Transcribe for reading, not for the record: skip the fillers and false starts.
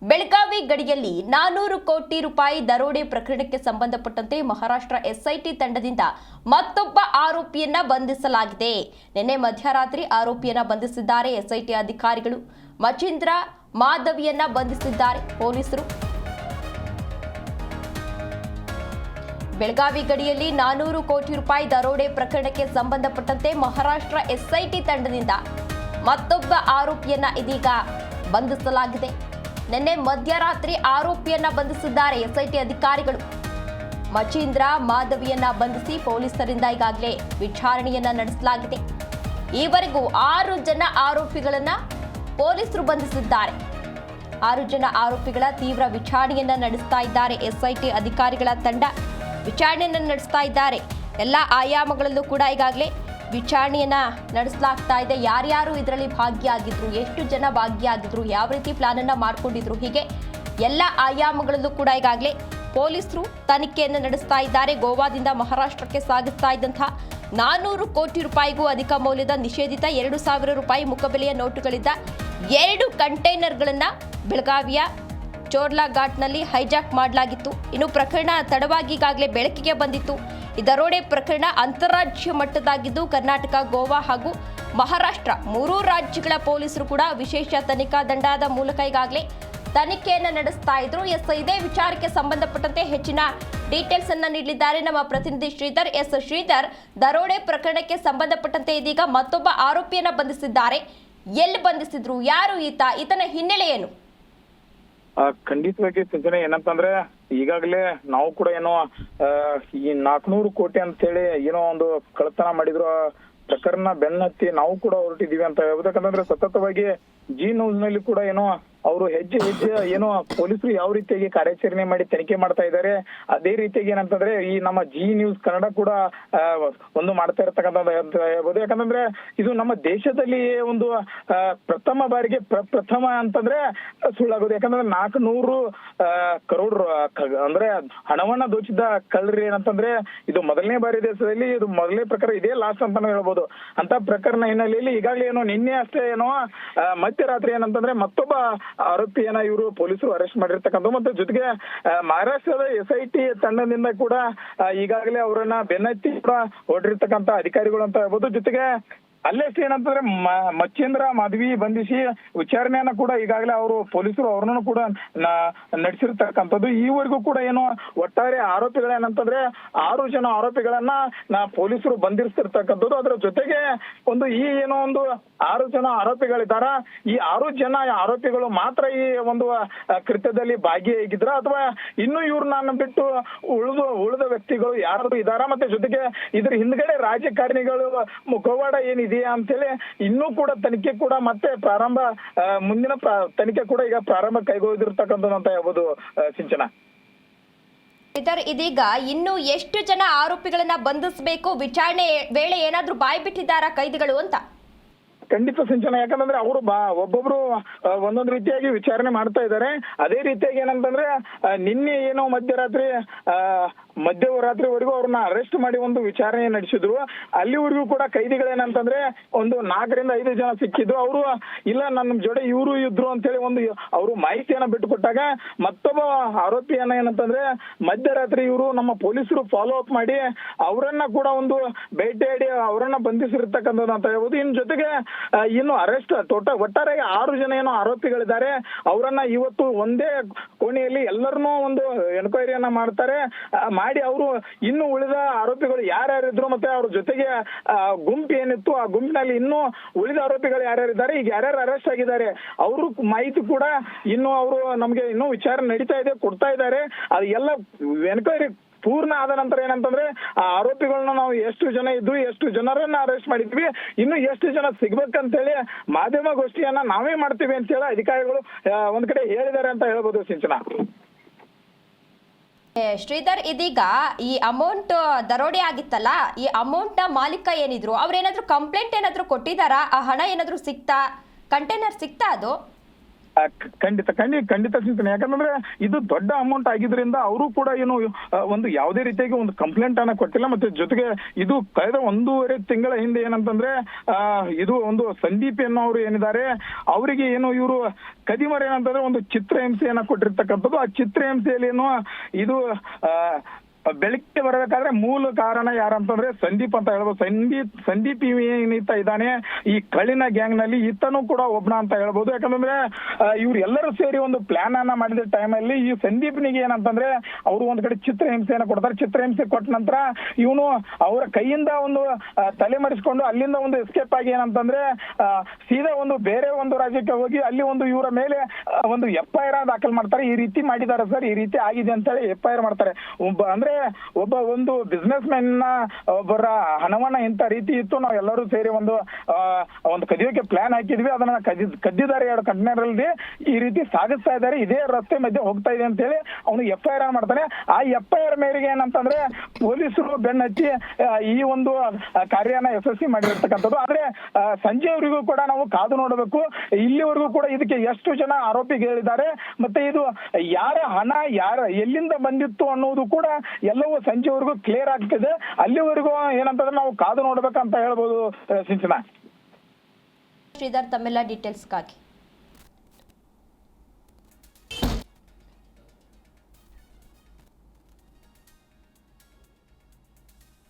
ಬೆಳಗಾವಿ ಗಡಿಯಲ್ಲಿ 400 ಕೋಟಿ ರೂಪಾಯಿ ದರೋಡೆ ಪ್ರಕರಣಕ್ಕೆ ಸಂಬಂಧಪಟ್ಟಂತೆ ಮಹಾರಾಷ್ಟ್ರ ಎಸ್ಐಟಿ ತಂಡದಿಂದ ಮತ್ತೊಬ್ಬ ಆರೋಪಿಯನ್ನ ಬಂಧಿಸಲಾಗಿದೆ. ನಿನ್ನೆ ಮಧ್ಯರಾತ್ರಿ ಆರೋಪಿಯನ್ನ ಬಂಧಿಸಿದ್ದಾರೆ ಎಸ್ಐಟಿ ಅಧಿಕಾರಿಗಳು. ಮಚೀಂದ್ರ ಮಾಧವಿಯನ್ನ ಬಂಧಿಸಿದ್ದಾರೆ ಪೊಲೀಸರು. ಬೆಳಗಾವಿ ಗಡಿಯಲ್ಲಿ 400 ಕೋಟಿ ರೂಪಾಯಿ ದರೋಡೆ ಪ್ರಕರಣಕ್ಕೆ ಸಂಬಂಧಪಟ್ಟಂತೆ ಮಹಾರಾಷ್ಟ್ರ ಎಸ್ಐಟಿ ತಂಡದಿಂದ ಮತ್ತೊಬ್ಬ ಆರೋಪಿಯನ್ನ ಇದೀಗ ಬಂಧಿಸಲಾಗಿದೆ. ನಿನ್ನೆ ಮಧ್ಯರಾತ್ರಿ ಆರೋಪಿಯನ್ನ ಬಂಧಿಸಿದ್ದಾರೆ ಎಸ್ಐಟಿ ಅಧಿಕಾರಿಗಳು. ಮಚೀಂದ್ರ ಮಾಧವಿಯನ್ನ ಬಂಧಿಸಿ ಪೊಲೀಸರಿಂದ ಈಗಾಗಲೇ ವಿಚಾರಣೆಯನ್ನ ನಡೆಸಲಾಗಿದೆ. ಈವರೆಗೂ 6 ಜನ ಆರೋಪಿಗಳನ್ನ ಪೊಲೀಸರು ಬಂಧಿಸಿದ್ದಾರೆ. 6 ಜನ ಆರೋಪಿಗಳ ತೀವ್ರ ವಿಚಾರಣೆಯನ್ನ ನಡೆಸ್ತಾ ಇದ್ದಾರೆ ಎಸ್ಐಟಿ ಅಧಿಕಾರಿಗಳ ತಂಡ. ವಿಚಾರಣೆಯನ್ನ ನಡೆಸ್ತಾ ಇದ್ದಾರೆ. ಎಲ್ಲ ಆಯಾಮಗಳಲ್ಲೂ ಕೂಡ ಈಗಾಗಲೇ ವಿಚಾರಣೆಯನ್ನ ನಡೆಸಲಾಗ್ತಾ ಇದೆ. ಯಾರ್ಯಾರು ಇದರಲ್ಲಿ ಭಾಗಿಯಾಗಿದ್ರು, ಎಷ್ಟು ಜನ ಭಾಗಿಯಾಗಿದ್ರು, ಯಾವ ರೀತಿ ಪ್ಲಾನ್ ಅನ್ನ ಮಾಡ್ಕೊಂಡಿದ್ರು, ಹೀಗೆ ಎಲ್ಲ ಆಯಾಮಗಳಲ್ಲೂ ಕೂಡ ಈಗಾಗಲೇ ಪೊಲೀಸರು ತನಿಖೆಯನ್ನು ನಡೆಸ್ತಾ ಇದ್ದಾರೆ. ಗೋವಾದಿಂದ ಮಹಾರಾಷ್ಟ್ರಕ್ಕೆ ಸಾಗಿಸ್ತಾ ಇದ್ದಂತಹ 400 ಕೋಟಿ ರೂಪಾಯಿಗೂ ಅಧಿಕ ಮೌಲ್ಯದ ನಿಷೇಧಿತ 2,000 ರೂಪಾಯಿ ಮುಖಬೆಲೆಯ ನೋಟುಗಳಿದ್ದ 2 ಕಂಟೈನರ್ಗಳನ್ನ ಬೆಳಗಾವಿಯ ಚೋರ್ಲಾ ಘಾಟ್ನಲ್ಲಿ ಹೈಜಾಕ್ ಮಾಡಲಾಗಿತ್ತು. ಇನ್ನು ಪ್ರಕರಣ ತಡವಾಗಿ ಈಗಾಗಲೇ ಬೆಳಕಿಗೆ ಬಂದಿತ್ತು. ಈ ದರೋಡೆ ಪ್ರಕರಣ ಅಂತಾರಾಜ್ಯ ಮಟ್ಟದಾಗಿದ್ದು ಕರ್ನಾಟಕ, ಗೋವಾ ಹಾಗೂ ಮಹಾರಾಷ್ಟ್ರ 3 ರಾಜ್ಯಗಳ ಪೊಲೀಸರು ಕೂಡ ವಿಶೇಷ ತನಿಖಾ ತಂಡದ ಮೂಲಕ ಈಗಾಗಲೇ ತನಿಖೆಯನ್ನು ನಡೆಸ್ತಾ ಇದ್ರು. ಇದೇ ವಿಚಾರಕ್ಕೆ ಸಂಬಂಧಪಟ್ಟಂತೆ ಹೆಚ್ಚಿನ ಡೀಟೇಲ್ಸ್ ಅನ್ನ ನೀಡಲಿದ್ದಾರೆ ನಮ್ಮ ಪ್ರತಿನಿಧಿ ಶ್ರೀಧರ್. ಶ್ರೀಧರ್, ದರೋಡೆ ಪ್ರಕರಣಕ್ಕೆ ಸಂಬಂಧಪಟ್ಟಂತೆ ಇದೀಗ ಮತ್ತೊಬ್ಬ ಆರೋಪಿಯನ್ನ ಬಂಧಿಸಿದ್ದಾರೆ. ಎಲ್ಲಿ ಬಂಧಿಸಿದ್ರು, ಯಾರು ಈತನ ಹಿನ್ನೆಲೆ ಏನು? ಖಂಡಿತವಾಗಿ ಸೂಚನೆ ಏನಂತಂದ್ರೆ ಈಗಾಗಲೇ ನಾವು ಕೂಡ ಏನೋ ಈ 400 ಕೋಟಿ ಅಂತ ಹೇಳಿ ಏನೋ ಒಂದು ಕಳ್ಳತನ ಮಾಡಿದ್ರು ಪ್ರಕರಣ ಬೆನ್ನತ್ತಿ ನಾವು ಕೂಡ ಹೊರಟಿದೀವಿ ಅಂತ ಹೇಳ್ಬೋದು. ಯಾಕಂದ್ರೆ ಸತತವಾಗಿ ಜಿ ನ್ಯೂಸ್ ನಲ್ಲಿ ಕೂಡ ಏನೋ ಅವರು ಹೆಜ್ಜೆ ಏನೋ ಪೊಲೀಸರು ಯಾವ ರೀತಿಯಾಗಿ ಕಾರ್ಯಾಚರಣೆ ಮಾಡಿ ತನಿಖೆ ಮಾಡ್ತಾ ಇದ್ದಾರೆ, ಅದೇ ರೀತಿಯಾಗಿ ಏನಂತಂದ್ರೆ ಈ ನಮ್ಮ ಜಿ ನ್ಯೂಸ್ ಕನ್ನಡ ಕೂಡ ಒಂದು ಮಾಡ್ತಾ ಇರತಕ್ಕಂಥದ್ದು ಹೇಳ್ಬೋದು. ಯಾಕಂತಂದ್ರೆ ಇದು ನಮ್ಮ ದೇಶದಲ್ಲಿ ಒಂದು ಪ್ರಥಮ ಬಾರಿಗೆ ಪ್ರಥಮ ಅಂತಂದ್ರೆ ಸುಳ್ಳಾಗೋದು. ಯಾಕಂದ್ರೆ 400 ಕರೋಡ್ ಅಂದ್ರೆ ಹಣವನ್ನ ದೋಚಿದ ಕಳ್ಳರು ಏನಂತಂದ್ರೆ ಇದು ಮೊದಲನೇ ಬಾರಿ ದೇಶದಲ್ಲಿ ಇದು ಮೊದಲನೇ ಪ್ರಕರಣ, ಇದೇ ಲಾಸ್ಟ್ ಅಂತಾನು ಹೇಳ್ಬೋದು. ಅಂತ ಪ್ರಕರಣ ಹಿನ್ನೆಲೆಯಲ್ಲಿ ಈಗಾಗಲೇ ಏನೋ ನಿನ್ನೆ ಅಷ್ಟೇ ಏನೋ ಮಧ್ಯರಾತ್ರಿ ಏನಂತಂದ್ರೆ ಮತ್ತೊಬ್ಬ ಆರೋಪಿಯನ್ನ ಇವರು ಪೊಲೀಸರು ಅರೆಸ್ಟ್ ಮಾಡಿರ್ತಕ್ಕಂಥ, ಮತ್ತೆ ಜೊತೆಗೆ ಮಹಾರಾಷ್ಟ್ರದ ಎಸ್ಐಟಿ ತಂಡದಿಂದ ಕೂಡ ಈಗಾಗಲೇ ಅವರನ್ನ ಬೆನ್ನತ್ತಿ ಕೂಡ ಹೊರಟಿರ್ತಕ್ಕಂಥ ಅಧಿಕಾರಿಗಳು ಅಂತ ಹೇಳ್ಬೋದು. ಜೊತೆಗೆ ಅಲ್ಲೇಷ್ಟು ಏನಂತಂದ್ರೆ ಮಚೀಂದ್ರ ಮಾಧವಿ ಬಂಧಿಸಿ ವಿಚಾರಣೆಯನ್ನ ಕೂಡ ಈಗಾಗಲೇ ಅವರು ಪೊಲೀಸರು ಅವ್ರನ್ನು ಕೂಡ ನಡೆಸಿರ್ತಕ್ಕಂಥದ್ದು. ಈವರೆಗೂ ಕೂಡ ಏನು ಒಟ್ಟಾರೆ ಆರೋಪಿಗಳೇನಂತಂದ್ರೆ 6 ಜನ ಆರೋಪಿಗಳನ್ನ ಪೊಲೀಸರು ಬಂಧಿಸ್ತಿರ್ತಕ್ಕಂಥದ್ದು. ಅದರ ಜೊತೆಗೆ ಒಂದು ಈ ಏನೋ ಒಂದು 6 ಜನ ಆರೋಪಿಗಳಿದ್ದಾರ, ಈ 6 ಜನ ಆರೋಪಿಗಳು ಮಾತ್ರ ಈ ಒಂದು ಕೃತ್ಯದಲ್ಲಿ ಭಾಗಿಯಾಗಿದ್ರ ಅಥವಾ ಇನ್ನು ಇವ್ರನ್ನ ಬಿಟ್ಟು ಉಳಿದ ವ್ಯಕ್ತಿಗಳು ಯಾರು ಇದಾರ, ಮತ್ತೆ ಜೊತೆಗೆ ಇದ್ರ ಹಿಂದ್ಗಡೆ ರಾಜಕಾರಣಿಗಳು ಮುಖವಾಡ ಏನಿದೆಯಾ ಅಂತೇಳಿ ಇನ್ನೂ ಕೂಡ ತನಿಖೆ ಕೂಡ ಮತ್ತೆ ಪ್ರಾರಂಭ, ಮುಂದಿನ ತನಿಖೆ ಕೂಡ ಈಗ ಪ್ರಾರಂಭ ಕೈಗೊಳ್ಳಿರ್ತಕ್ಕಂಥದ್ದು ಅಂತ ಹೇಳ್ಬೋದು ಸಿಂಚನ. ಇದೀಗ ಇನ್ನು ಎಷ್ಟು ಜನ ಆರೋಪಿಗಳನ್ನ ಬಂಧಿಸಬೇಕು, ವಿಚಾರಣೆ ವೇಳೆ ಏನಾದ್ರೂ ಬಾಯ್ ಬಿಟ್ಟಿದ್ದಾರಾ ಕೈದಿಗಳು ಅಂತ? ಖಂಡಿತ ಸಿಂಚನ. ಯಾಕಂದ್ರೆ ಅವರು ಒಬ್ಬೊಬ್ರು ಒಂದೊಂದು ರೀತಿಯಾಗಿ ವಿಚಾರಣೆ ಮಾಡ್ತಾ ಇದ್ದಾರೆ. ಅದೇ ರೀತಿಯಾಗಿ ಏನಂತಂದ್ರೆ ನಿನ್ನೆ ಏನೋ ಮಧ್ಯರಾತ್ರಿವರೆಗೂ ಅವ್ರನ್ನ ಅರೆಸ್ಟ್ ಮಾಡಿ ಒಂದು ವಿಚಾರಣೆ ನಡೆಸಿದ್ರು. ಅಲ್ಲಿವರೆಗೂ ಕೂಡ ಕೈದಿಗಳೇನಂತಂದ್ರೆ ಒಂದು 4 ರಿಂದ 5 ಜನ ಸಿಕ್ಕಿದ್ರು. ಅವರು ಇಲ್ಲ ನನ್ನ ಜೋಡಿ ಇವರು ಇದ್ರು ಅಂತೇಳಿ ಒಂದು ಅವರು ಮಾಹಿತಿಯನ್ನ ಬಿಟ್ಟುಕೊಟ್ಟಾಗ ಮತ್ತೊಬ್ಬ ಆರೋಪಿಯನ್ನ ಏನಂತಂದ್ರೆ ಮಧ್ಯರಾತ್ರಿ ಇವರು ನಮ್ಮ ಪೊಲೀಸರು ಫಾಲೋ ಅಪ್ ಮಾಡಿ ಅವರನ್ನ ಕೂಡ ಒಂದು ಭೇಟಿಯಾಡಿ ಅವರನ್ನ ಬಂಧಿಸಿರ್ತಕ್ಕಂಥದ್ದು ಅಂತ ಹೇಳ್ಬೋದು. ಇನ್ ಜೊತೆಗೆ ಇನ್ನು ಅರೆಸ್ಟ್ ಒಟ್ಟಾರೆ 6 ಜನ ಏನೋ ಆರೋಪಿಗಳಿದ್ದಾರೆ. ಅವರನ್ನ ಇವತ್ತು ಒಂದೇ ಕೋಣೆಯಲ್ಲಿ ಎಲ್ಲರನ್ನೂ ಒಂದು ಎನ್ಕ್ವೈರಿಯನ್ನ ಮಾಡ್ತಾರೆ. ಮಾಡಿ ಅವರು ಇನ್ನು ಉಳಿದ ಆರೋಪಿಗಳು ಯಾರ್ಯಾರಿದ್ರು ಮತ್ತೆ ಅವ್ರ ಜೊತೆಗೆ ಗುಂಪು ಏನಿತ್ತು ಆ ಗುಂಪಿನಲ್ಲಿ ಇನ್ನು ಉಳಿದ ಆರೋಪಿಗಳು ಯಾರ್ಯಾರಿದ್ದಾರೆ, ಈಗ ಯಾರ್ಯಾರು ಅರೆಸ್ಟ್ ಆಗಿದ್ದಾರೆ ಅವರು ಮಾಹಿತಿ ಕೂಡ ಇನ್ನು ಅವರು ನಮ್ಗೆ ಇನ್ನೂ ವಿಚಾರಣೆ ನಡೀತಾ ಇದೆ, ಕೊಡ್ತಾ ಇದ್ದಾರೆ. ಅದು ಎಲ್ಲ ಎನ್ಕ್ವೈರಿ ಪೂರ್ಣ ಆದ ನಂತರ ಏನಂತಂದ್ರೆ ಆ ಆರೋಪಿಗಳನ್ನ ನಾವು ಎಷ್ಟು ಜನ ಇದ್ವಿ, ಎಷ್ಟು ಜನರನ್ನ ಅರೆಸ್ಟ್ ಮಾಡಿದ್ವಿ, ಇನ್ನು ಎಷ್ಟು ಜನ ಸಿಗ್ಬೇಕಂತೇಳಿ ಮಾಧ್ಯಮಗೋಷ್ಠಿಯನ್ನ ನಾವೇ ಮಾಡ್ತೀವಿ ಅಂತ ಹೇಳಿ ಅಧಿಕಾರಿಗಳು ಒಂದ್ ಕಡೆ ಹೇಳಿದ್ದಾರೆ ಅಂತ ಹೇಳ್ಬೋದು ಸಿಂಚನ. ಶ್ರೀಧರ್, ಇದೀಗ ಈ ಅಮೌಂಟ್ ದರೋಡೆ ಆಗಿತ್ತಲ್ಲ, ಈ ಅಮೌಂಟ್ ನ ಮಾಲೀಕ ಏನಿದ್ರು ಅವ್ರೇನಾದ್ರೂ ಕಂಪ್ಲೇಂಟ್ ಏನಾದ್ರು ಕೊಟ್ಟಿದಾರಾ? ಆ ಹಣ ಏನಾದ್ರು ಸಿಕ್ತಾ, ಕಂಟೈನರ್ ಸಿಕ್ತಾ? ಅದು ಖಂಡಿತ ಚಿಂತನೆ. ಯಾಕಂದ್ರೆ ಇದು ದೊಡ್ಡ ಅಮೌಂಟ್ ಆಗಿದ್ರಿಂದ ಅವರು ಕೂಡ ಏನು ಒಂದು ಯಾವುದೇ ರೀತಿಯಾಗಿ ಒಂದು ಕಂಪ್ಲೇಂಟ್ ಅನ್ನ ಕೊಟ್ಟಿಲ್ಲ. ಮತ್ತೆ ಜೊತೆಗೆ ಇದು ಕಳೆದ 1.5 ತಿಂಗಳ ಹಿಂದೆ ಏನಂತಂದ್ರೆ ಇದು ಒಂದು ಸಂದೀಪ್ ಅನ್ನೋರು ಏನಿದ್ದಾರೆ ಅವರಿಗೆ ಏನು ಇವರು ಕದಿಮರ ಏನಂತಂದ್ರೆ ಒಂದು ಚಿತ್ರಹಿಂಸೆಯನ್ನ ಕೊಟ್ಟಿರ್ತಕ್ಕಂಥದ್ದು. ಆ ಚಿತ್ರಹಿಂಸೆಯಲ್ಲಿ ಏನು ಇದು ಬೆಳಕಿಗೆ ಬರಬೇಕಾದ್ರೆ ಮೂಲ ಕಾರಣ ಯಾರಂತಂದ್ರೆ ಸಂದೀಪ್ ಅಂತ ಹೇಳ್ಬೋದು. ಸಂದೀಪ್ ಏನಿತ್ತ ಇದ್ದಾನೆ ಈ ಕಳ್ಳಿನ ಗ್ಯಾಂಗ್ ನಲ್ಲಿ ಈತನೂ ಕೂಡ ಒಬ್ನ ಅಂತ ಹೇಳ್ಬೋದು. ಯಾಕಂದ್ರೆ ಇವ್ರು ಎಲ್ಲರೂ ಸೇರಿ ಒಂದು ಪ್ಲಾನ್ ಅನ್ನ ಮಾಡಿದ ಟೈಮಲ್ಲಿ ಈ ಸಂದೀಪ್ನಿಗೆ ಏನಂತಂದ್ರೆ ಅವರು ಒಂದ್ ಕಡೆ ಚಿತ್ರಹಿಂಸೆಯನ್ನ ಕೊಡ್ತಾರೆ. ಚಿತ್ರಹಿಂಸೆ ಕೊಟ್ಟ ನಂತರ ಇವನು ಅವರ ಕೈಯಿಂದ ಒಂದು ತಲೆ ಮರೆಸ್ಕೊಂಡು ಅಲ್ಲಿಂದ ಒಂದು ಎಸ್ಕೇಪ್ ಆಗಿ ಏನಂತಂದ್ರೆ ಸೀದಾ ಒಂದು ಬೇರೆ ಒಂದು ರಾಜ್ಯಕ್ಕೆ ಹೋಗಿ ಅಲ್ಲಿ ಒಂದು ಇವರ ಮೇಲೆ ಒಂದು FIR ದಾಖಲು ಮಾಡ್ತಾರೆ. ಈ ರೀತಿ ಮಾಡಿದ್ದಾರೆ ಸರ್, ಈ ರೀತಿ ಆಗಿದೆ ಅಂತ ಹೇಳಿ FIR ಮಾಡ್ತಾರೆ. ಒಬ್ಬ ಒಂದು ಬಿಸ್ನೆಸ್ ಮ್ಯಾನ್ ನ ಒಬ್ಬರ ಹಣವನ್ನ ಇಂತ ರೀತಿ ಇತ್ತು, ನಾವು ಎಲ್ಲರೂ ಸೇರಿ ಒಂದು ಕದಿಯೋಕೆ ಪ್ಲಾನ್ ಹಾಕಿದ್ವಿ, ಅದನ್ನ ಕದ್ದಿದ್ದಾರೆ 2 ಕಂಟೈನರ್ ಅಲ್ಲಿ, ಈ ರೀತಿ ಸಾಗಿಸ್ತಾ ಇದ್ದಾರೆ, ಇದೇ ರಸ್ತೆ ಮಧ್ಯೆ ಹೋಗ್ತಾ ಇದೆ ಅಂತ ಹೇಳಿ ಅವನು FIR ಮಾಡ್ತಾನೆ. ಆ FIR ಮೇರೆಗೆ ಏನಂತಂದ್ರೆ ಪೊಲೀಸರು ಬೆನ್ನತ್ತಿ ಈ ಒಂದು ಕಾರ್ಯನ ಯಶಸ್ವಿ ಮಾಡಿರ್ತಕ್ಕಂಥದ್ದು. ಆದ್ರೆ ಸಂಜೆವರೆಗೂ ಕೂಡ ನಾವು ಕಾದು ನೋಡಬೇಕು. ಇಲ್ಲಿವರೆಗೂ ಕೂಡ ಇದಕ್ಕೆ ಎಷ್ಟು ಜನ ಆರೋಪಿಗಳಿದ್ದಾರೆ ಮತ್ತೆ ಇದು ಯಾರ ಹಣ ಎಲ್ಲಿಂದ ಬಂದಿತ್ತು ಅನ್ನೋದು ಕೂಡ ಎಲ್ಲವೂ ಸಂಜೆವರೆಗೂ ಕ್ಲಿಯರ್ ಆಗ್ತಿದೆ. ಅಲ್ಲಿವರೆಗೂ ಏನಂತಂದ್ರೆ ನಾವು ಕಾದು ನೋಡ್ಬೇಕಂತ ಹೇಳ್ಬೋದು ಸಿಂಚನಾ. ಶ್ರೀಧರ್, ತಮ್ಮೆಲ್ಲ ಡೀಟೇಲ್ಸ್ಗಾಗಿ